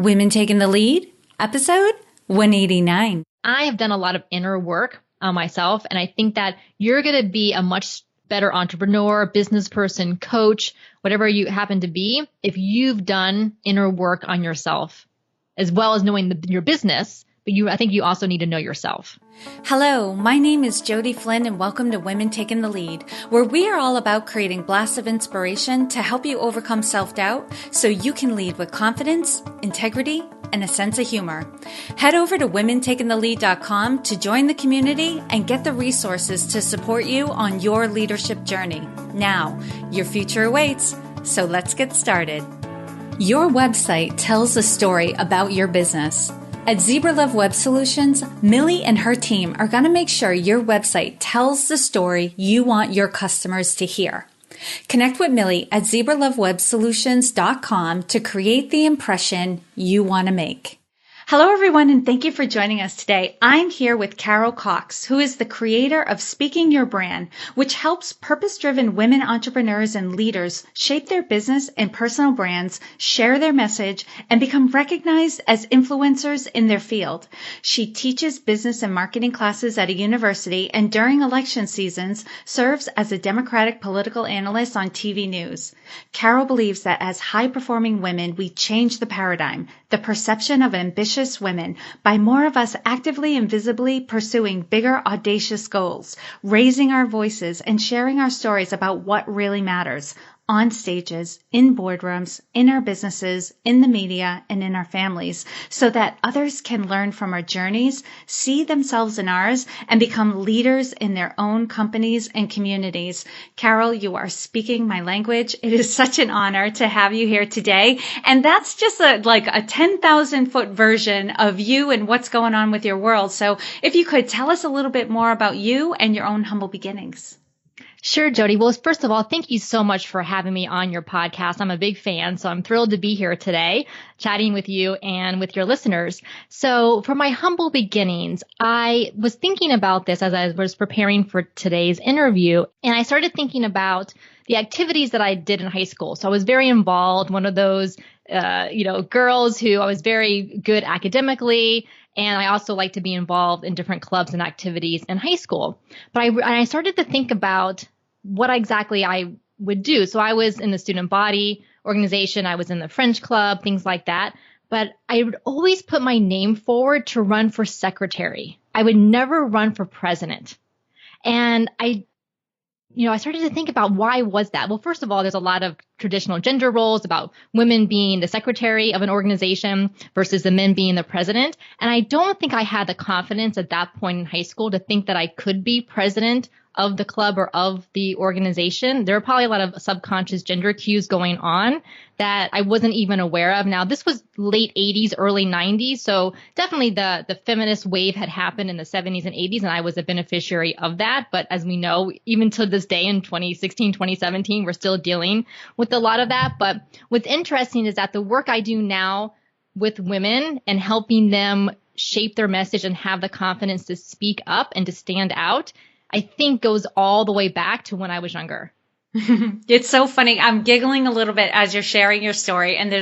Women Taking the Lead, episode 189. I have done a lot of inner work on myself, and I think that you're going to be a much better entrepreneur, business person, coach, whatever you happen to be, if you've done inner work on yourself, as well as knowing your business. But I think you also need to know yourself. Hello, my name is Jody Flynn and welcome to Women Taking the Lead, where we are all about creating blasts of inspiration to help you overcome self-doubt so you can lead with confidence, integrity, and a sense of humor. Head over to womentakingthelead.com to join the community and get the resources to support you on your leadership journey. Now, your future awaits, so let's get started. Your website tells a story about your business. At Zebra Love Web Solutions, Millie and her team are going to make sure your website tells the story you want your customers to hear. Connect with Millie at zebralovewebsolutions.com to create the impression you want to make. Hello, everyone, and thank you for joining us today. I'm here with Carol Cox, who is the creator of Speaking Your Brand, which helps purpose-driven women entrepreneurs and leaders shape their business and personal brands, share their message, and become recognized as influencers in their field. She teaches business and marketing classes at a university and during election seasons serves as a Democratic political analyst on TV news. Carol believes that as high-performing women, we change the paradigm, the perception of ambitious women, by more of us actively and visibly pursuing bigger, audacious goals, raising our voices, and sharing our stories about what really matters on stages, in boardrooms, in our businesses, in the media, and in our families, so that others can learn from our journeys, see themselves in ours, and become leaders in their own companies and communities. Carol, you are speaking my language. It is such an honor to have you here today. And that's just a 10,000-foot version of you and what's going on with your world. So if you could tell us a little bit more about you and your own humble beginnings. Sure, Jody. Well, first of all, thank you so much for having me on your podcast. I'm a big fan, so I'm thrilled to be here today chatting with you and with your listeners. So for my humble beginnings, I was thinking about this as I was preparing for today's interview, and I started thinking about the activities that I did in high school. So I was very involved, one of those girls who I was very good academically, and I also like to be involved in different clubs and activities in high school. But I started to think about what exactly I would do. So I was in the student body organization. I was in the French club, things like that. But I would always put my name forward to run for secretary. I would never run for president. And I started to think about why was that? Well, first of all, there's a lot of traditional gender roles about women being the secretary of an organization versus the men being the president. And I don't think I had the confidence at that point in high school to think that I could be president of the club or of the organization. There were probably a lot of subconscious gender cues going on that I wasn't even aware of. Now, this was late 80s, early 90s. So definitely the feminist wave had happened in the 70s and 80s, and I was a beneficiary of that. But as we know, even to this day in 2016, 2017, we're still dealing with a lot of that. But what's interesting is that the work I do now with women and helping them shape their message and have the confidence to speak up and to stand out, I think goes all the way back to when I was younger. It's so funny. I'm giggling a little bit as you're sharing your story. And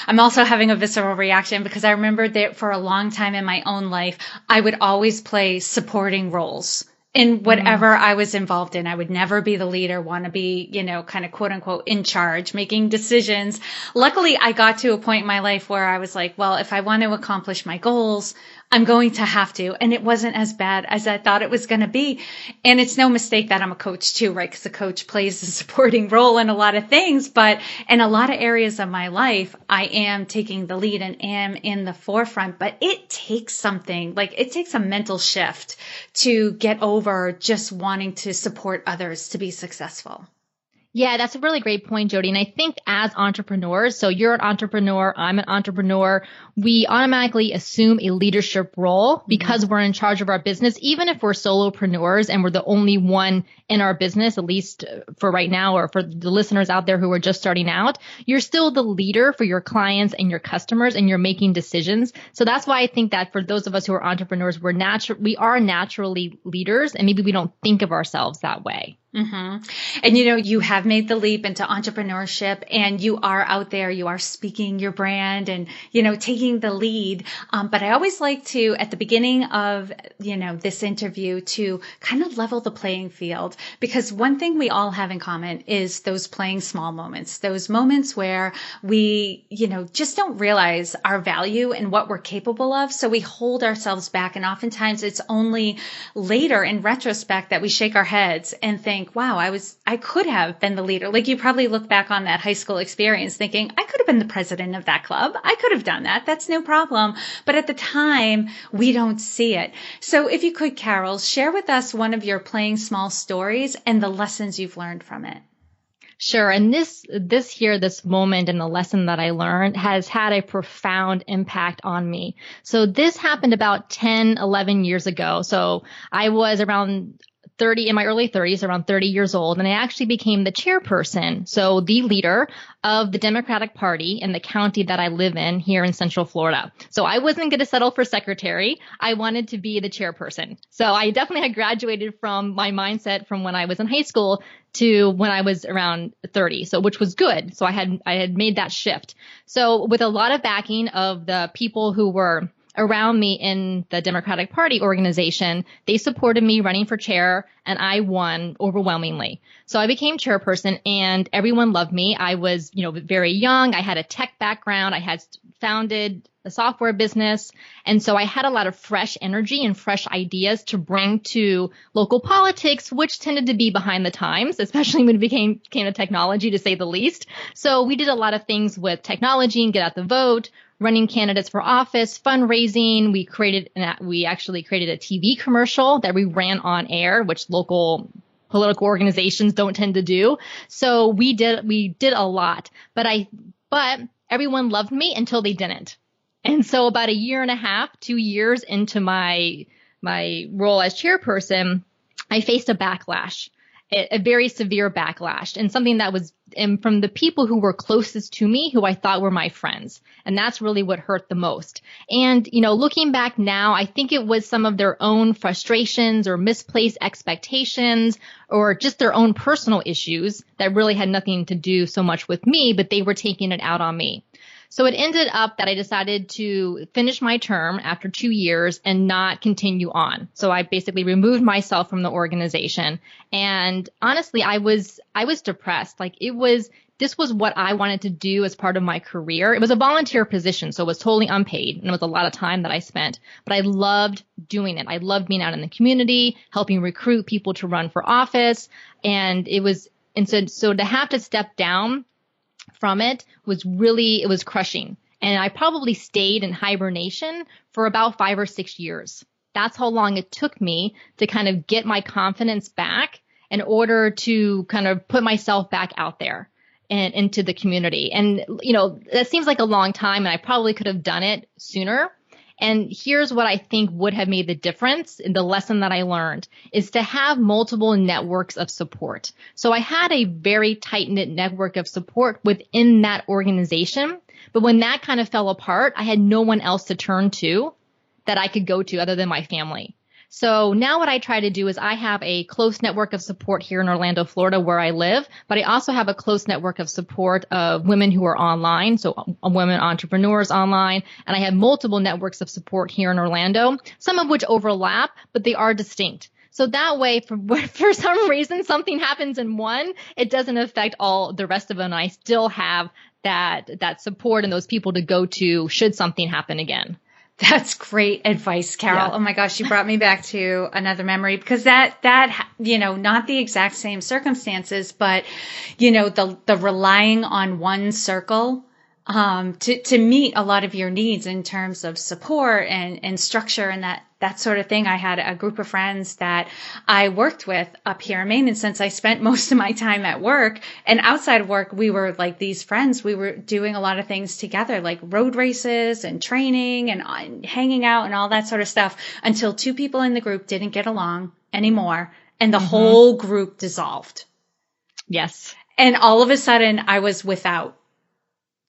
I'm also having a visceral reaction because I remember that for a long time in my own life, I would always play supporting roles in whatever I was involved in. I would never be the leader, want to be, kind of quote unquote in charge, making decisions. Luckily, I got to a point in my life where I was like, well, if I want to accomplish my goals, I'm going to have to. And it wasn't as bad as I thought it was going to be. And it's no mistake that I'm a coach too, right? Because the coach plays a supporting role in a lot of things. But in a lot of areas of my life, I am taking the lead and am in the forefront. But it takes something, it takes a mental shift to get over just wanting to support others to be successful. Yeah, that's a really great point, Jody. And I think as entrepreneurs, so you're an entrepreneur, I'm an entrepreneur, we automatically assume a leadership role because we're in charge of our business, even if we're solopreneurs and we're the only one in our business, at least for right now, or for the listeners out there who are just starting out, you're still the leader for your clients and your customers, and you're making decisions. So that's why I think that for those of us who are entrepreneurs, we are naturally leaders, and maybe we don't think of ourselves that way. hmm And you have made the leap into entrepreneurship and you are out there, you are speaking your brand and, taking the lead. But I always like to, at the beginning of, this interview to kind of level the playing field, because one thing we all have in common is those playing small moments, those moments where we, just don't realize our value and what we're capable of. So we hold ourselves back. And oftentimes it's only later in retrospect that we shake our heads and think, wow, I could have been the leader. Like you probably look back on that high school experience thinking, I could have been the president of that club. I could have done that. That's no problem. But at the time, we don't see it. So if you could, Carol, share with us one of your playing small stories and the lessons you've learned from it. Sure. And this moment and the lesson that I learned has had a profound impact on me. So this happened about 10, 11 years ago. So I was around 30 in my early 30s, around 30 years old, and I actually became the chairperson, so the leader of the Democratic Party in the county that I live in here in Central Florida. So I wasn't going to settle for secretary. I wanted to be the chairperson. So I definitely had graduated from my mindset from when I was in high school to when I was around 30. So which was good. So I had made that shift. So with a lot of backing of the people who were around me in the Democratic Party organization, they supported me running for chair and I won overwhelmingly. So I became chairperson and everyone loved me. I was, very young. I had a tech background. I had founded a software business. And so I had a lot of fresh energy and fresh ideas to bring to local politics, which tended to be behind the times, especially when it became a technology, to say the least. So we did a lot of things with technology and get out the vote, running candidates for office, fundraising. We actually created a TV commercial that we ran on air, which local political organizations don't tend to do. So we did a lot, but everyone loved me until they didn't. And so about a year and a half, 2 years into my role as chairperson, I faced a backlash. A very severe backlash, and something that was from the people who were closest to me, who I thought were my friends. And that's really what hurt the most. And, looking back now, I think it was some of their own frustrations or misplaced expectations or just their own personal issues that really had nothing to do so much with me, but they were taking it out on me. So it ended up that I decided to finish my term after 2 years and not continue on. So I basically removed myself from the organization. And honestly, I was depressed. This was what I wanted to do as part of my career. It was a volunteer position, so it was totally unpaid, and it was a lot of time that I spent. But I loved doing it. I loved being out in the community, helping recruit people to run for office. So to have to step down from it was crushing. And I probably stayed in hibernation for about 5 or 6 years. That's how long it took me to kind of get my confidence back in order to kind of put myself back out there and into the community. And, that seems like a long time, and I probably could have done it sooner. And here's what I think would have made the difference. The lesson that I learned is to have multiple networks of support. So I had a very tight-knit network of support within that organization. But when that kind of fell apart, I had no one else to turn to that I could go to other than my family. So now what I try to do is I have a close network of support here in Orlando, Florida, where I live, but I also have a close network of support of women who are online, so women entrepreneurs online, and I have multiple networks of support here in Orlando, some of which overlap, but they are distinct. So that way, for some reason, something happens in one, it doesn't affect all the rest of them, and I still have that support and those people to go to should something happen again. That's great advice, Carol. Yeah. Oh my gosh, you brought me back to another memory because that, not the exact same circumstances, but, the relying on one circle, to meet a lot of your needs in terms of support and structure and that sort of thing. I had a group of friends that I worked with up here in Maine. And since I spent most of my time at work and outside of work, we were like these friends. We were doing a lot of things together, like road races and training and hanging out and all that sort of stuff until 2 people in the group didn't get along anymore. And the whole group dissolved. Yes. And all of a sudden I was without.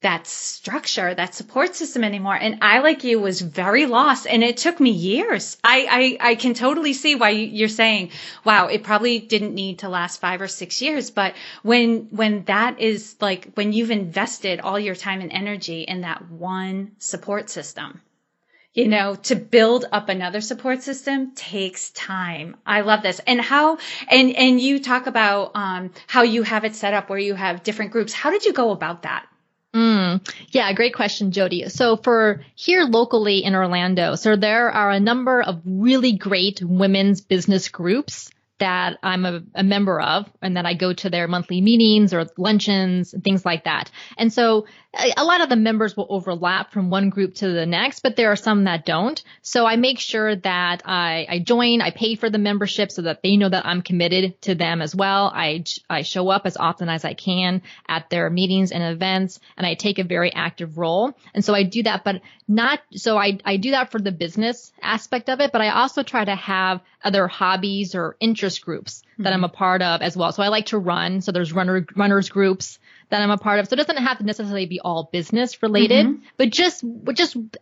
that structure, that support system anymore. And I, like you, was very lost, and it took me years. I can totally see why you're saying, wow, it probably didn't need to last 5 or 6 years. But when that is like, when you've invested all your time and energy in that one support system, to build up another support system takes time. I love this. And and you talk about, how you have it set up where you have different groups. How did you go about that? Yeah, great question, Jody. So for here locally in Orlando, so there are a number of really great women's business groups that I'm a member of, and that I go to their monthly meetings or luncheons and things like that. And so a lot of the members will overlap from one group to the next, but there are some that don't. So I make sure that I join, I pay for the membership so that they know that I'm committed to them as well. I show up as often as I can at their meetings and events, and I take a very active role. And so I do that, but I do that for the business aspect of it, but I also try to have other hobbies or interest groups that I'm a part of as well. So I like to run. So there's runners groups that I'm a part of. So it doesn't have to necessarily be all business related, but just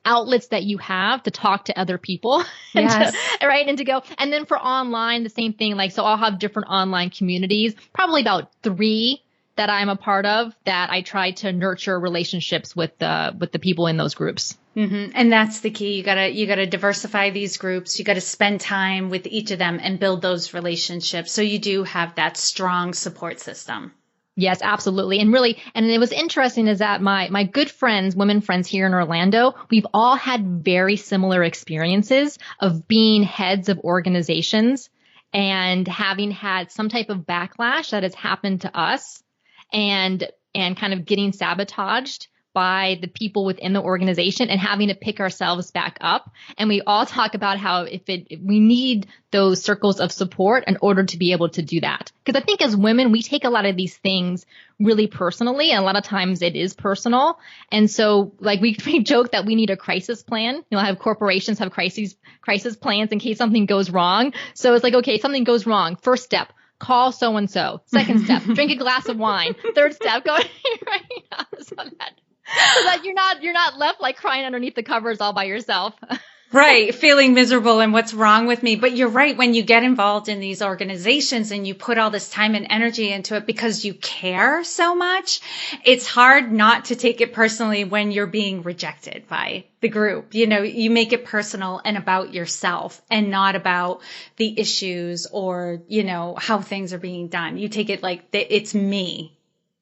outlets that you have to talk to other people. Yes. And to go. And then for online, the same thing. So I'll have different online communities, probably about 3 that I'm a part of, that I try to nurture relationships with the people in those groups. And that's the key. You gotta diversify these groups. You gotta spend time with each of them and build those relationships, so you do have that strong support system. Yes, absolutely. And it was interesting is that my good friends, women friends here in Orlando, we've all had very similar experiences of being heads of organizations and having had some type of backlash that has happened to us, and kind of getting sabotaged by the people within the organization and having to pick ourselves back up. And we all talk about how if we need those circles of support in order to be able to do that. Because I think as women, we take a lot of these things really personally, and a lot of times it is personal. And so we joke that we need a crisis plan. Have corporations have crisis plans in case something goes wrong. So it's okay, something goes wrong. First step, call so-and-so. Second step, drink a glass of wine. Third step, go right so that you're not left crying underneath the covers all by yourself. Right. Feeling miserable and what's wrong with me. But you're right. When you get involved in these organizations and you put all this time and energy into it because you care so much, it's hard not to take it personally when you're being rejected by the group. You make it personal and about yourself and not about the issues or, how things are being done. You take it like it's me.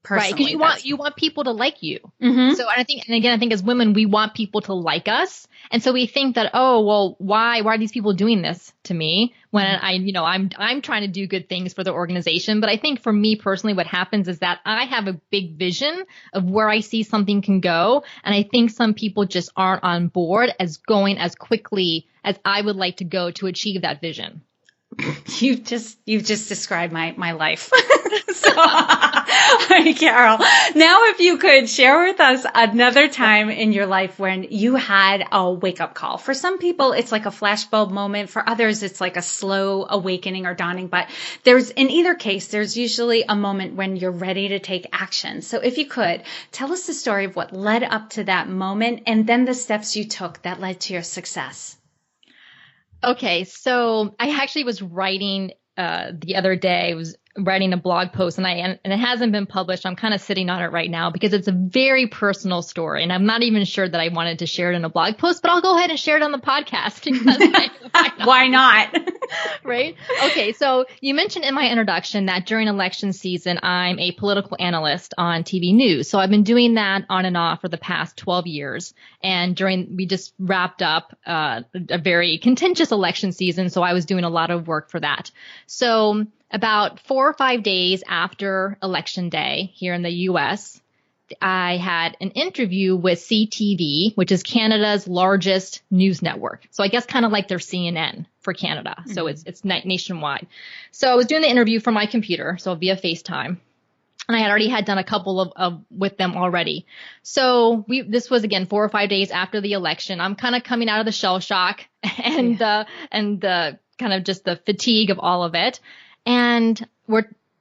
Right, because you want people to like you. So I think as women, we want people to like us, and so we think that, oh well, why are these people doing this to me when I'm trying to do good things for the organization? But I think for me personally, what happens is that I have a big vision of where I see something can go, and I think some people just aren't on board as going as quickly as I would like to go to achieve that vision. You've just described my life. So, Carol, now if you could share with us another time in your life when you had a wake up call. For some people, it's like a flashbulb moment. For others, it's like a slow awakening or dawning. But in either case, there's usually a moment when you're ready to take action. So if you could, tell us the story of what led up to that moment and then the steps you took that led to your success. Okay, so I actually was writing the other day. I was writing a blog post, and it hasn't been published. I'm kind of sitting on it right now because it's a very personal story, and I'm not even sure that I wanted to share it in a blog post, but I'll go ahead and share it on the podcast. Why not? Right? Okay, so you mentioned in my introduction that during election season, I'm a political analyst on TV news. So I've been doing that on and off for the past 12 years. And we just wrapped up a very contentious election season, so I was doing a lot of work for that. So about 4 or 5 days after Election Day here in the U.S., I had an interview with CTV, which is Canada's largest news network. So I guess kind of like their CNN for Canada. So it's nationwide. So I was doing the interview from my computer, so via FaceTime. And I had already done a couple of with them already. So this was again 4 or 5 days after the election. I'm kind of coming out of the shell shock and the kind of just the fatigue of all of it. And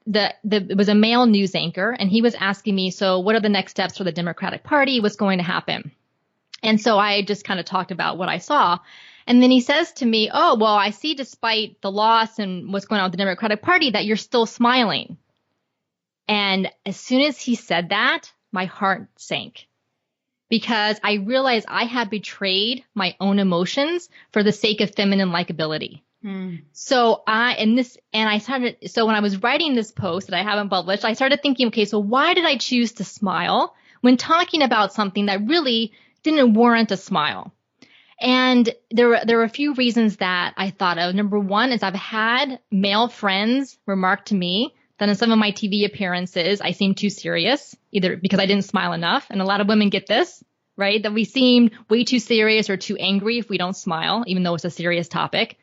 it was a male news anchor, and he was asking me, so what are the next steps for the Democratic Party? What's going to happen? And so I just kind of talked about what I saw. And then he says to me, oh, well, I see despite the loss and what's going on with the Democratic Party that you're still smiling. And as soon as he said that, my heart sank because I realized I had betrayed my own emotions for the sake of feminine likability. So when I was writing this post that I haven't published, I started thinking, okay, so why did I choose to smile when talking about something that really didn't warrant a smile? And there were a few reasons that I thought of. Number one is I've had male friends remark to me that in some of my TV appearances, I seem too serious, either because I didn't smile enough. And a lot of women get this, right? That we seem way too serious or too angry if we don't smile, even though it's a serious topic.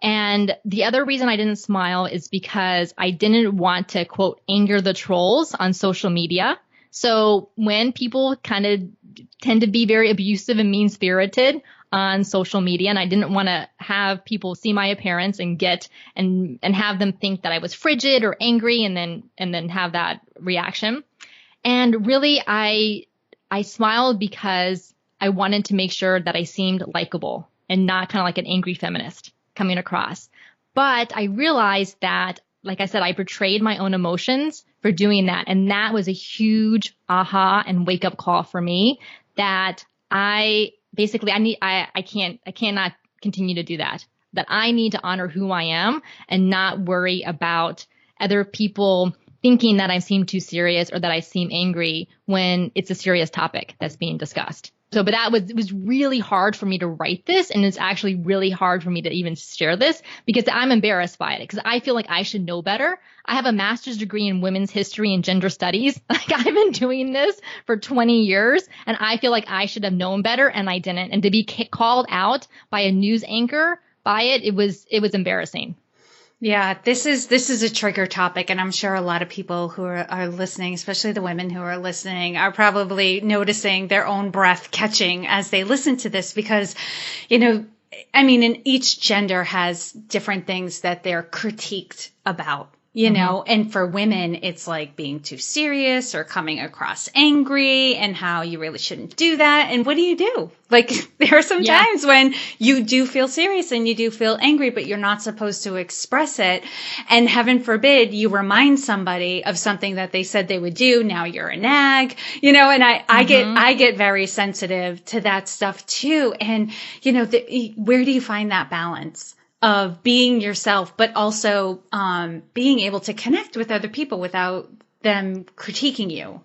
And the other reason I didn't smile is because I didn't want to, quote, anger the trolls on social media. So when people kind of tend to be very abusive and mean-spirited on social media, and I didn't want to have people see my appearance and have them think that I was frigid or angry and then have that reaction. And really I smiled because I wanted to make sure that I seemed likable and not kind of like an angry feminist coming across. But I realized that, like I said, I betrayed my own emotions for doing that. And that was a huge aha and wake up call for me that I cannot continue to do that, that I need to honor who I am and not worry about other people thinking that I seem too serious or that I seem angry when it's a serious topic that's being discussed. So, but it was really hard for me to write this, and it's actually really hard for me to even share this because I'm embarrassed by it because I feel like I should know better. I have a master's degree in women's history and gender studies. Like I've been doing this for 20 years, and I feel like I should have known better, and I didn't. And to be called out by a news anchor by it was embarrassing. Yeah, this is a trigger topic, and I'm sure a lot of people who are listening, especially the women who are listening, are probably noticing their own breath catching as they listen to this because, I mean, and each gender has different things that they're critiqued about. And for women, it's like being too serious or coming across angry and how you really shouldn't do that. And what do you do? Like there are some times when you do feel serious and you do feel angry, but you're not supposed to express it. And heaven forbid you remind somebody of something that they said they would do. Now you're a nag, and I get very sensitive to that stuff too. And, where do you find that balance of being yourself, but also being able to connect with other people without them critiquing you?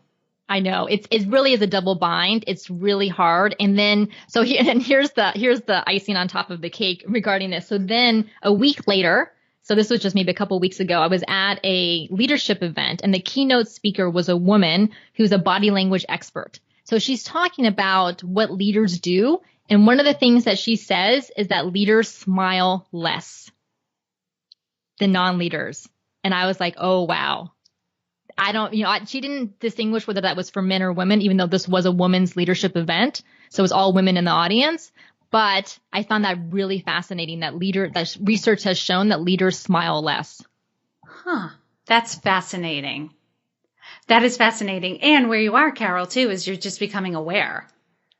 I know it really is a double bind. It's really hard. And then here's the icing on top of the cake regarding this. So then a week later, so this was just maybe a couple of weeks ago, I was at a leadership event, and the keynote speaker was a woman who's a body language expert. So she's talking about what leaders do. And one of the things that she says is that leaders smile less than non-leaders. And I was like, oh, wow. She didn't distinguish whether that was for men or women, even though this was a women's leadership event. So it was all women in the audience. But I found that really fascinating that research has shown that leaders smile less. Huh. That's fascinating. That is fascinating. And where you are, Carol, too, is you're just becoming aware.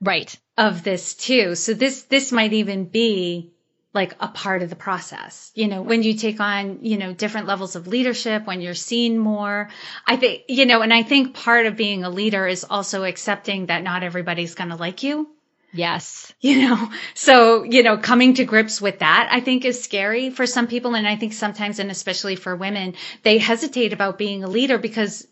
Right. Of this too. So this might even be like a part of the process, when you take on, different levels of leadership, when you're seen more. I think, and I think part of being a leader is also accepting that not everybody's going to like you. Yes. So, coming to grips with that, I think is scary for some people. And I think sometimes, and especially for women, they hesitate about being a leader because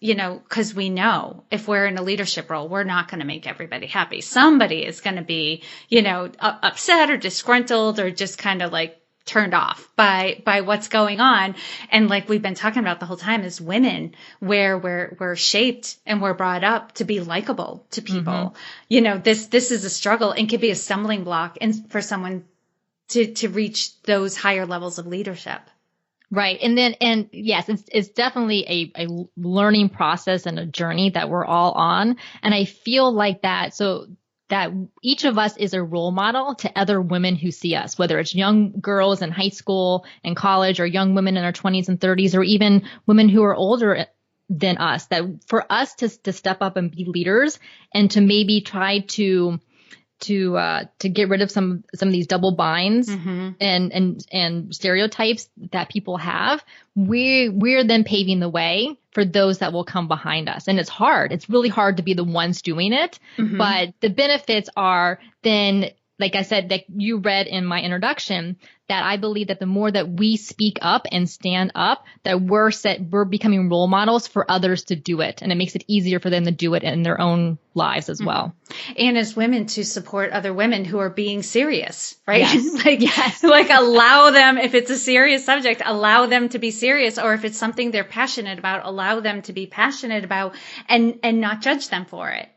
we know if we're in a leadership role, we're not going to make everybody happy. Somebody is going to be, upset or disgruntled or just kind of like turned off by what's going on. And like we've been talking about the whole time as women, where we're shaped and we're brought up to be likable to people. Mm-hmm. This is a struggle and can be a stumbling block and for someone to reach those higher levels of leadership. Right. And yes, it's definitely a learning process and a journey that we're all on. And I feel like that. So that each of us is a role model to other women who see us, whether it's young girls in high school and college or young women in our 20s and 30s, or even women who are older than us, that for us to step up and be leaders and to maybe try to get rid of some of these double binds and stereotypes that people have, we're then paving the way for those that will come behind us. And it's hard. It's really hard to be the ones doing it. But the benefits are then, like I said, that you read in my introduction, that I believe that the more that we speak up and stand up, that we're becoming role models for others to do it. And it makes it easier for them to do it in their own lives as well. And as women, to support other women who are being serious, right? Yes. Like allow them, if it's a serious subject, allow them to be serious. Or if it's something they're passionate about, allow them to be passionate about and not judge them for it.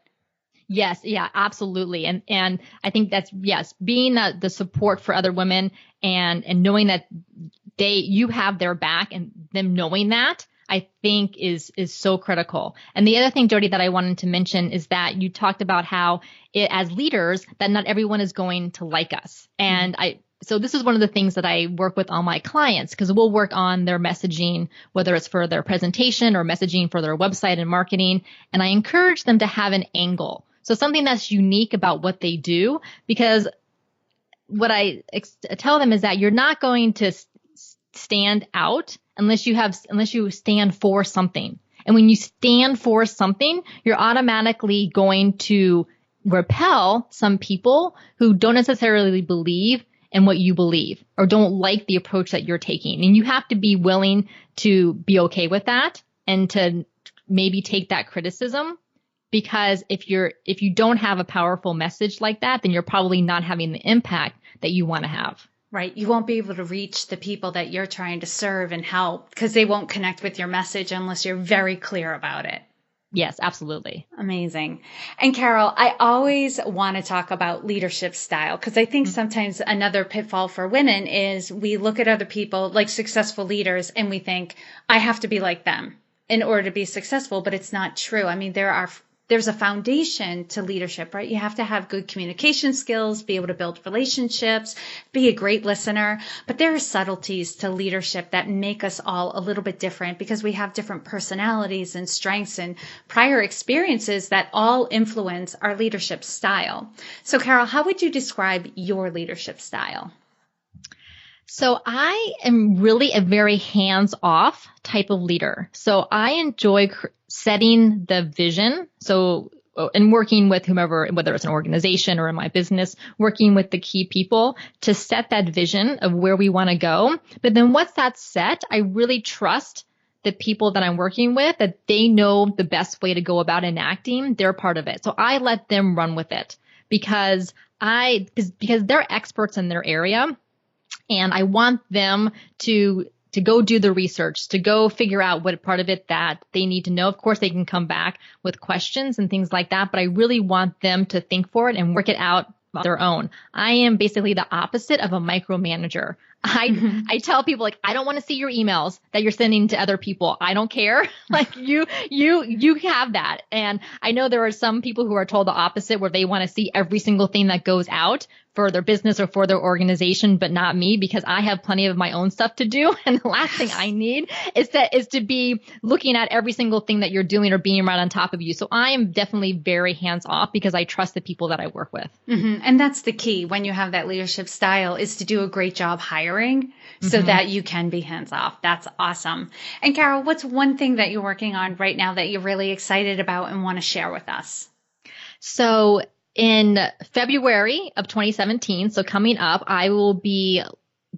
Yes. Yeah, absolutely. And I think that's, yes, being the support for other women and knowing that you have their back, and them knowing that, I think is so critical. And the other thing, Jody, that I wanted to mention is that you talked about how as leaders, that not everyone is going to like us. And so this is one of the things that I work with all my clients, because we'll work on their messaging, whether it's for their presentation or messaging for their website and marketing. And I encourage them to have an angle. So something that's unique about what they do, because what I tell them is that you're not going to stand out unless you stand for something. And when you stand for something, you're automatically going to repel some people who don't necessarily believe in what you believe or don't like the approach that you're taking. And you have to be willing to be okay with that and to maybe take that criticism. Because if you don't have a powerful message like that, then you're probably not having the impact that you want to have. Right. You won't be able to reach the people that you're trying to serve and help, because they won't connect with your message unless you're very clear about it. Yes, absolutely. Amazing. And Carol, I always want to talk about leadership style, because I think sometimes another pitfall for women is we look at other people like successful leaders and we think, I have to be like them in order to be successful, but it's not true. I mean, there's a foundation to leadership, right? You have to have good communication skills, be able to build relationships, be a great listener. But there are subtleties to leadership that make us all a little bit different, because we have different personalities and strengths and prior experiences that all influence our leadership style. So Carol, how would you describe your leadership style? So I am really a very hands-off type of leader. So I enjoy setting the vision. So, and working with whomever, whether it's an organization or in my business, working with the key people to set that vision of where we want to go. But then once that's set, I really trust the people that I'm working with, that they know the best way to go about enacting their part of it. So I let them run with it because they're experts in their area. And I want them to go do the research, to go figure out what part of it that they need to know. Of course, they can come back with questions and things like that, but I really want them to think for it and work it out on their own. I am basically the opposite of a micromanager. I tell people, like, I don't want to see your emails that you're sending to other people. I don't care. Like you have that. And I know there are some people who are told the opposite, where they want to see every single thing that goes out for their business or for their organization, but not me, because I have plenty of my own stuff to do. And the last thing I need is to be looking at every single thing that you're doing or being right on top of you. So I am definitely very hands off, because I trust the people that I work with. And that's the key when you have that leadership style, is to do a great job hiring so that you can be hands off. That's awesome. And Carol, what's one thing that you're working on right now that you're really excited about and want to share with us? So in February of 2017, so coming up, I will be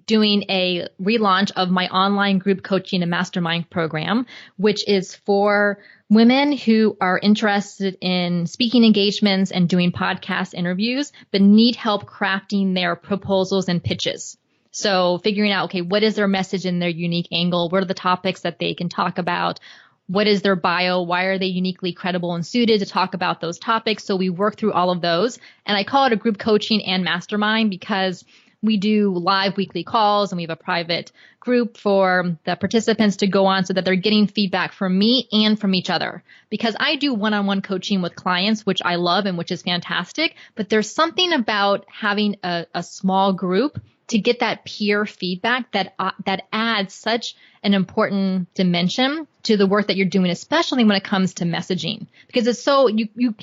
doing a relaunch of my online group coaching and mastermind program, which is for women who are interested in speaking engagements and doing podcast interviews, but need help crafting their proposals and pitches. So figuring out, okay, what is their message in their unique angle? What are the topics that they can talk about? What is their bio? Why are they uniquely credible and suited to talk about those topics? So we work through all of those. And I call it a group coaching and mastermind, because we do live weekly calls and we have a private group for the participants to go on so that they're getting feedback from me and from each other. Because I do one-on-one coaching with clients, which I love and which is fantastic, but there's something about having a small group to get that peer feedback that adds such an important dimension to the work that you're doing, especially when it comes to messaging, because it's so,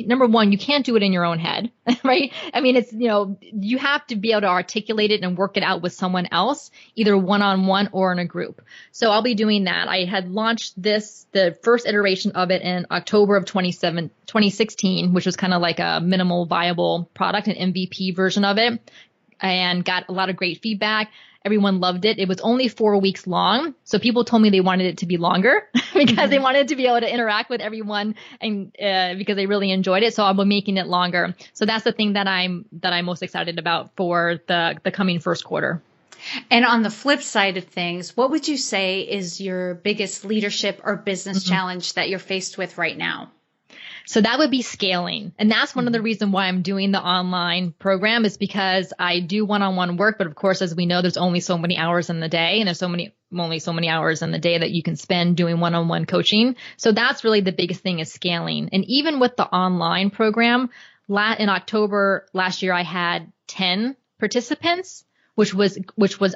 number one, you can't do it in your own head, right? I mean, it's, you have to be able to articulate it and work it out with someone else, either one-on-one or in a group. So I'll be doing that. I had launched the first iteration of it in October of 2016, which was kind of like a minimal viable product, an MVP version of it, and got a lot of great feedback. Everyone loved it. It was only 4 weeks long. So people told me they wanted it to be longer because they wanted to be able to interact with everyone and because they really enjoyed it. So I'll be making it longer. So that's the thing that I'm most excited about for the coming first quarter. And on the flip side of things, what would you say is your biggest leadership or business challenge that you're faced with right now? So that would be scaling. And that's one of the reasons why I'm doing the online program, is because I do one-on-one work. But of course, as we know, there's only so many hours in the day, and there's only so many hours in the day that you can spend doing one-on-one coaching. So that's really the biggest thing, is scaling. And even with the online program, in October last year, I had 10 participants, which was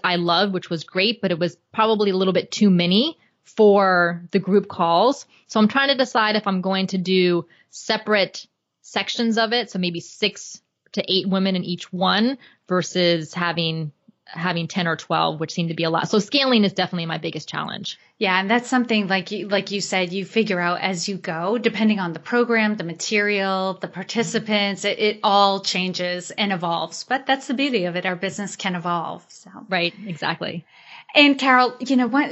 I loved, which was great, but it was probably a little bit too many for the group calls. So I'm trying to decide if I'm going to do separate sections of it. So maybe 6 to 8 women in each one versus having 10 or 12, which seemed to be a lot. So scaling is definitely my biggest challenge. Yeah. And that's something like you said, you figure out as you go, depending on the program, the material, the participants, it all changes and evolves. But that's the beauty of it. Our business can evolve. So. Right. Exactly. And Carol,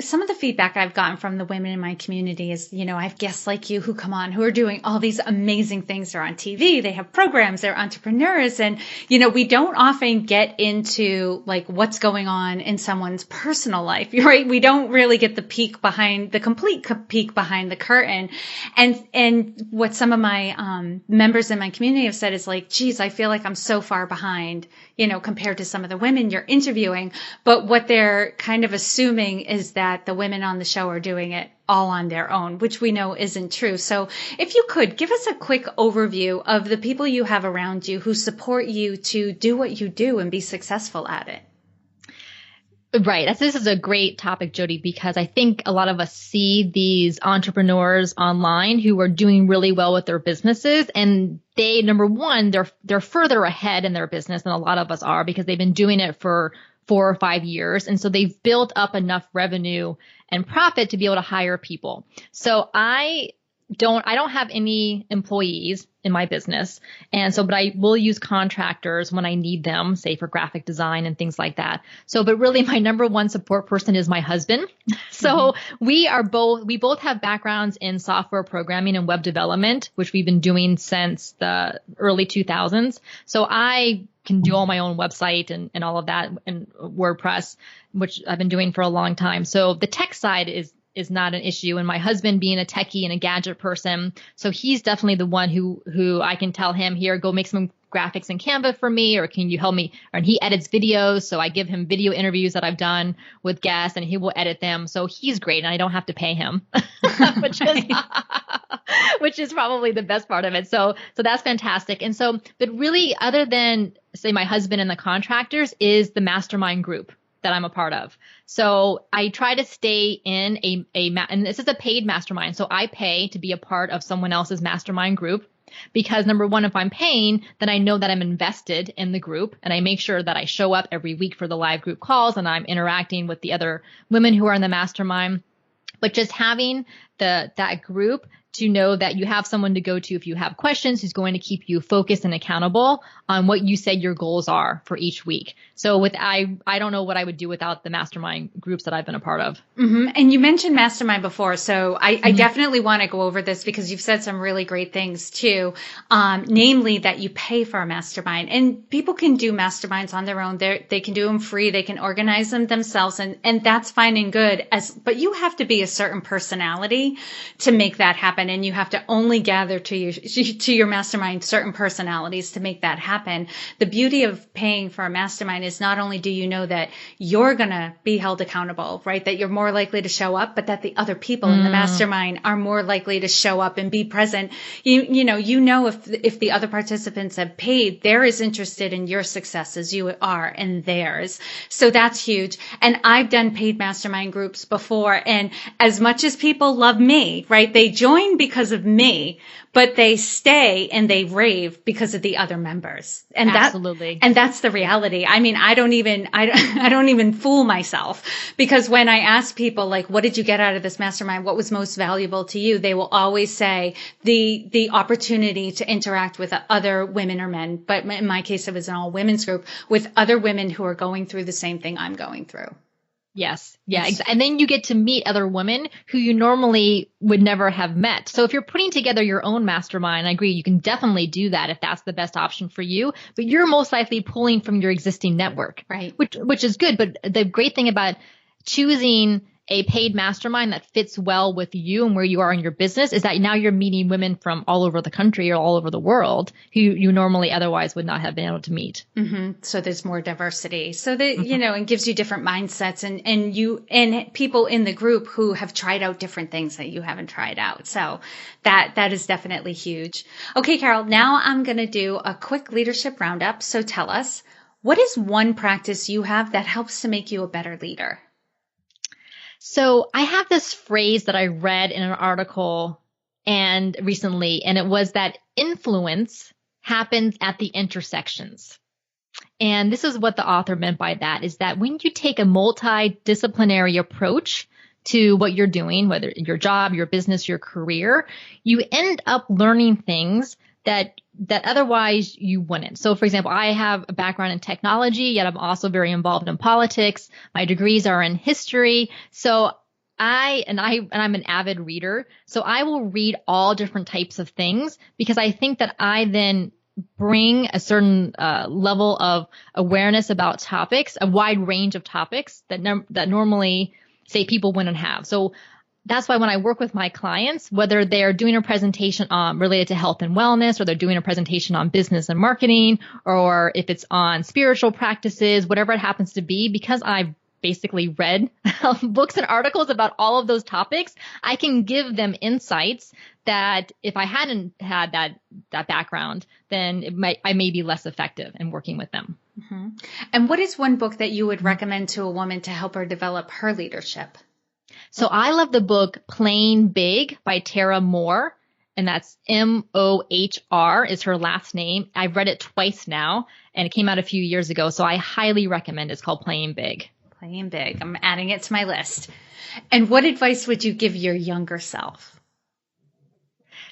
some of the feedback I've gotten from the women in my community is, I have guests like you who come on, who are doing all these amazing things. They're on TV, they have programs, they're entrepreneurs. And, we don't often get into like what's going on in someone's personal life, right? We don't really get the complete peek behind the curtain. And what some of my, members in my community have said is like, geez, I feel like I'm so far behind, compared to some of the women you're interviewing. But what they're kind of assuming is that the women on the show are doing it all on their own, which we know isn't true. So if you could give us a quick overview of the people you have around you who support you to do what you do and be successful at it. Right. This is a great topic, Jody, because I think a lot of us see these entrepreneurs online who are doing really well with their businesses, and they, number one, they're further ahead in their business than a lot of us are because they've been doing it for 4 or 5 years. And so they've built up enough revenue and profit to be able to hire people. So I don't have any employees in my business. And so, but I will use contractors when I need them, say for graphic design and things like that. So, but really my number one support person is my husband. So we both have backgrounds in software programming and web development, which we've been doing since the early 2000s. So I can do all my own website and all of that and WordPress, which I've been doing for a long time. So the tech side is not an issue. And my husband being a techie and a gadget person, so he's definitely the one who I can tell him, here, go make some graphics in Canva for me, or can you help me? And he edits videos. So I give him video interviews that I've done with guests and he will edit them. So he's great. And I don't have to pay him, which is probably the best part of it. So that's fantastic. And so, but really other than say my husband and the contractors is the mastermind group that I'm a part of. So I try to stay in and this is a paid mastermind. So I pay to be a part of someone else's mastermind group because number one, if I'm paying, then I know that I'm invested in the group and I make sure that I show up every week for the live group calls and I'm interacting with the other women who are in the mastermind. But just having that group to know that you have someone to go to if you have questions, who's going to keep you focused and accountable on what you said your goals are for each week. So I don't know what I would do without the mastermind groups that I've been a part of. Mm-hmm. And you mentioned mastermind before. So I definitely want to go over this because you've said some really great things too. Namely that you pay for a mastermind, and people can do masterminds on their own. They can do them free. They can organize them themselves and that's fine and good but you have to be a certain personality to make that happen. happen, and you have to only gather to your mastermind certain personalities to make that happen. The beauty of paying for a mastermind is not only do you know that you're going to be held accountable, right? That you're more likely to show up, but that the other people in the mastermind are more likely to show up and be present. You know if the other participants have paid, they're as interested in your success as you are in theirs. So that's huge. And I've done paid mastermind groups before, and as much as people love me, right? They join because of me, but they stay and they rave because of the other members. And Absolutely. That's the reality. I mean, I don't even fool myself, because when I ask people, like, what did you get out of this mastermind? What was most valuable to you? They will always say the opportunity to interact with other women or men. But in my case, it was an all women's group with other women who are going through the same thing I'm going through. Yes. Yeah. And then you get to meet other women who you normally would never have met. So if you're putting together your own mastermind, I agree, you can definitely do that if that's the best option for you, but you're most likely pulling from your existing network, right? Which is good. But the great thing about choosing a paid mastermind that fits well with you and where you are in your business is that now you're meeting women from all over the country or all over the world who you normally otherwise would not have been able to meet. Mm-hmm. So there's more diversity. So that, it gives you different mindsets and people in the group who have tried out different things that you haven't tried out. So that is definitely huge. Okay, Carol, now I'm going to do a quick leadership roundup. So tell us, what is one practice you have that helps to make you a better leader? So I have this phrase that I read in an article and recently, and it was that influence happens at the intersections. And this is what the author meant by that, is that when you take a multidisciplinary approach to what you're doing, whether your job, your business, your career, you end up learning things that otherwise you wouldn't. So for example, I have a background in technology, yet I'm also very involved in politics. My degrees are in history. So I'm an avid reader. So I will read all different types of things because I think that I then bring a certain level of awareness about topics, a wide range of topics that normally, say, people wouldn't have. So that's why when I work with my clients, whether they're doing a presentation related to health and wellness, or they're doing a presentation on business and marketing, or if it's on spiritual practices, whatever it happens to be, because I've basically read books and articles about all of those topics, I can give them insights that if I hadn't had that background, then I may be less effective in working with them. Mm-hmm. And what is one book that you would recommend to a woman to help her develop her leadership? So I love the book Playing Big by Tara Mohr, and that's Mohr is her last name. I've read it twice now, and it came out a few years ago, so I highly recommend it. It's called Playing Big. Playing Big. I'm adding it to my list. And what advice would you give your younger self?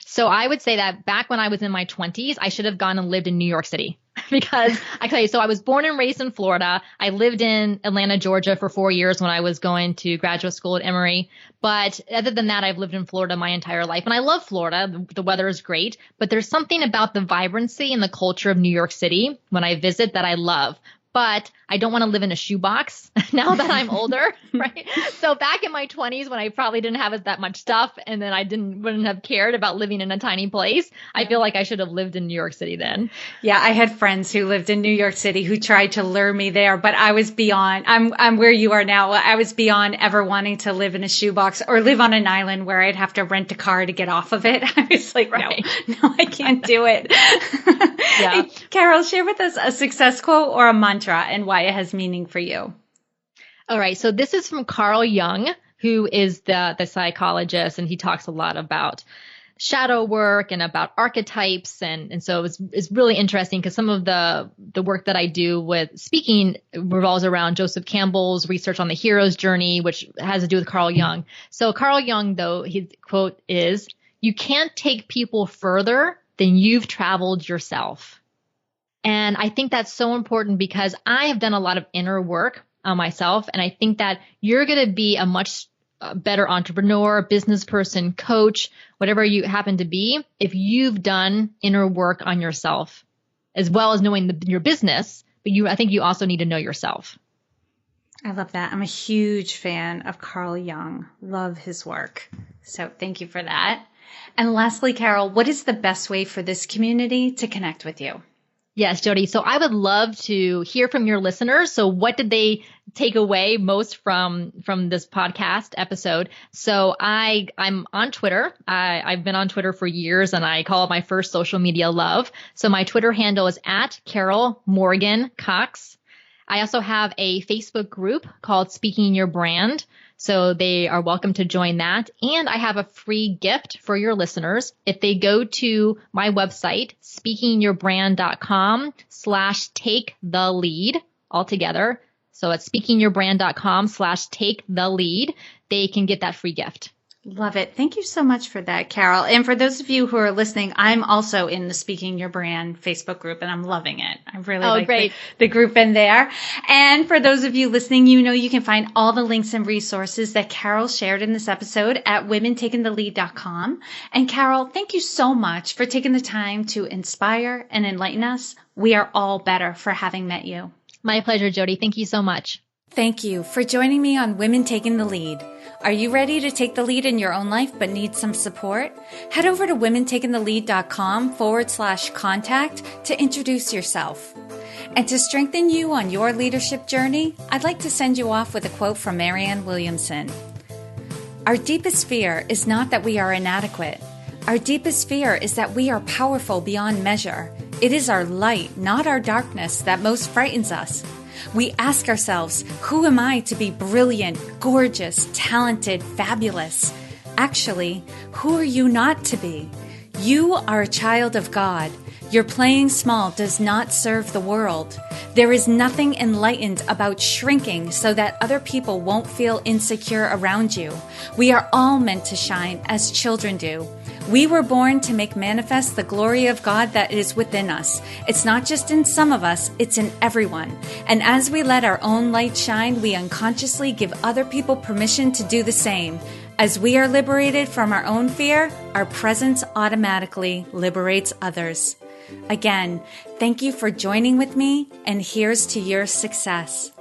So I would say that back when I was in my 20s, I should have gone and lived in New York City. Because I tell you, so I was born and raised in Florida. I lived in Atlanta, Georgia for 4 years when I was going to graduate school at Emory. But other than that, I've lived in Florida my entire life. And I love Florida. The weather is great. But there's something about the vibrancy and the culture of New York City when I visit that I love. But I don't want to live in a shoebox now that I'm older, right? So back in my 20s when I probably didn't have that much stuff and then I wouldn't have cared about living in a tiny place, I feel like I should have lived in New York City then. Yeah, I had friends who lived in New York City who tried to lure me there, but I was beyond, I'm where you are now. I was beyond ever wanting to live in a shoebox or live on an island where I'd have to rent a car to get off of it. I was like, right. No, I can't do it. Yeah. Hey, Carol, share with us a success quote or a mantra and why it has meaning for you. All right. So this is from Carl Jung, who is the psychologist, and he talks a lot about shadow work and about archetypes. And so it's really interesting because some of the work that I do with speaking revolves around Joseph Campbell's research on the hero's journey, which has to do with Carl Jung. So Carl Jung, though, his quote is, "You can't take people further than you've traveled yourself." And I think that's so important because I have done a lot of inner work on myself. And I think that you're going to be a much better entrepreneur, business person, coach, whatever you happen to be, if you've done inner work on yourself, as well as knowing your business. But I think you also need to know yourself. I love that. I'm a huge fan of Carl Jung. Love his work. So thank you for that. And lastly, Carol, what is the best way for this community to connect with you? Yes, Jody. So I would love to hear from your listeners. So what did they take away most from this podcast episode? So I'm on Twitter. I've been on Twitter for years, and I call it my first social media love. So my Twitter handle is at Carol Morgan Cox. I also have a Facebook group called Speaking Your Brand. So they are welcome to join that. And I have a free gift for your listeners. If they go to my website, speakingyourbrand.com/take the lead altogether. So it's speakingyourbrand.com/take the lead. They can get that free gift. Love it. Thank you so much for that, Carol. And for those of you who are listening, I'm also in the Speaking Your Brand Facebook group, and I'm loving it. I really like the group in there. And for those of you listening, you can find all the links and resources that Carol shared in this episode at womentakingthelead.com. And Carol, thank you so much for taking the time to inspire and enlighten us. We are all better for having met you. My pleasure, Jody. Thank you so much. Thank you for joining me on Women Taking the Lead. Are you ready to take the lead in your own life but need some support? Head over to womentakingthelead.com/contact to introduce yourself. And to strengthen you on your leadership journey, I'd like to send you off with a quote from Marianne Williamson. Our deepest fear is not that we are inadequate. Our deepest fear is that we are powerful beyond measure. It is our light, not our darkness, that most frightens us. We ask ourselves, who am I to be brilliant, gorgeous, talented, fabulous? Actually, who are you not to be? You are a child of God. Your playing small does not serve the world. There is nothing enlightened about shrinking so that other people won't feel insecure around you. We are all meant to shine as children do. We were born to make manifest the glory of God that is within us. It's not just in some of us, it's in everyone. And as we let our own light shine, we unconsciously give other people permission to do the same. As we are liberated from our own fear, our presence automatically liberates others. Again, thank you for joining with me, and here's to your success.